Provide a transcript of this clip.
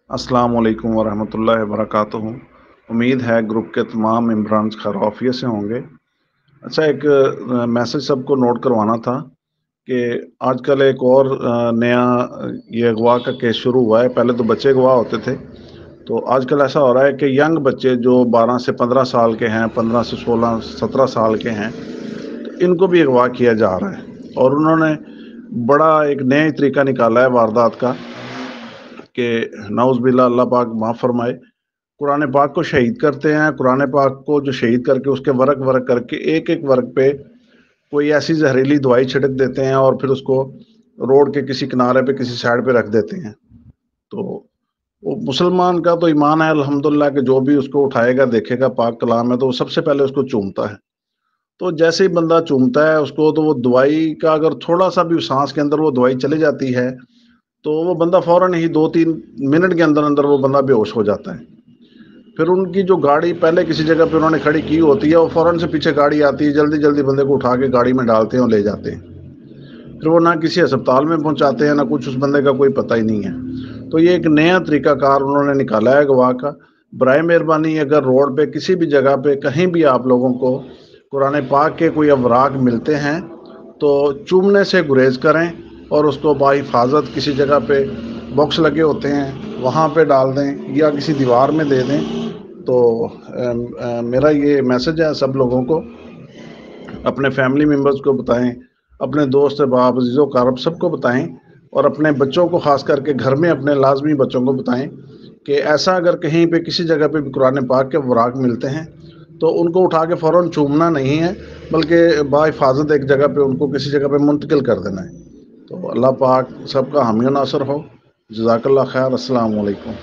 अस्सलाम वालेकुम वरहमतुल्लाहि वबरकातुहू। उम्मीद है ग्रुप के तमाम मेंबरान खैरियत से होंगे। अच्छा, एक मैसेज सबको नोट करवाना था कि आजकल एक और नया ये अगवा का केस शुरू हुआ है। पहले तो बच्चे अगवा होते थे, तो आजकल ऐसा हो रहा है कि यंग बच्चे जो 12 से 15 साल के हैं, 15 से 16 17 साल के हैं, तो इनको भी अगवा किया जा रहा है। और उन्होंने बड़ा एक नया ही तरीका निकाला है वारदात का कि नाउज़-बिल्लाह, अल्लाह पाक माफ़ फरमाए, कुरान पाक को शहीद करते हैं। कुरान पाक को जो शहीद करके उसके वर्क वर्क करके एक एक वर्क पे कोई ऐसी जहरीली दवाई छिड़क देते हैं और फिर उसको रोड के किसी किनारे पे किसी साइड पे रख देते हैं। तो वो मुसलमान का तो ईमान है अल्हम्दुलिल्लाह कि जो भी उसको उठाएगा देखेगा पाक कलाम है तो वो सबसे पहले उसको चूमता है। तो जैसे ही बंदा चूमता है उसको, तो वो दवाई का अगर थोड़ा सा भी सांस के अंदर वो दवाई चली जाती है तो वो बंदा फौरन ही 2-3 मिनट के अंदर अंदर वो बंदा बेहोश हो जाता है। फिर उनकी जो गाड़ी पहले किसी जगह पे उन्होंने खड़ी की होती है, वो फ़ौरन से पीछे गाड़ी आती है, जल्दी-जल्दी बंदे को उठा के गाड़ी में डालते हैं और ले जाते हैं। फिर वो ना किसी अस्पताल में पहुँचाते हैं, ना कुछ, उस बंदे का कोई पता ही नहीं है। तो ये एक नया तरीक़ाकार उन्होंने निकाला है अगवा का। बराए मेहरबानी अगर रोड पे किसी भी जगह पे कहीं भी आप लोगों को कुरान पाक के कोई अवराक मिलते हैं, तो चूमने से गुरेज़ करें और उसको बाहिफ़ाज़त किसी जगह पे बॉक्स लगे होते हैं, वहाँ पे डाल दें या किसी दीवार में दे दें। तो मेरा ये मैसेज है सब लोगों को, अपने फैमिली मेम्बर्स को बताएं, अपने दोस्त अहबाब अज़ीज़ो क़ारब सबको बताएं और अपने बच्चों को ख़ास करके घर में अपने लाजमी बच्चों को बताएं कि ऐसा अगर कहीं पे किसी जगह पे भी कुरान पाक के वराक मिलते हैं तो उनको उठा के फ़ौरन चूमना नहीं है, बल्कि बाहिफ़ाज़त एक जगह पे उनको किसी जगह पे मुंतकिल कर देना है। तो अल्लाह पाक सबका हामी नासर हो। जज़ाकल्लाह खैर। अस्सलाम वालेकुम।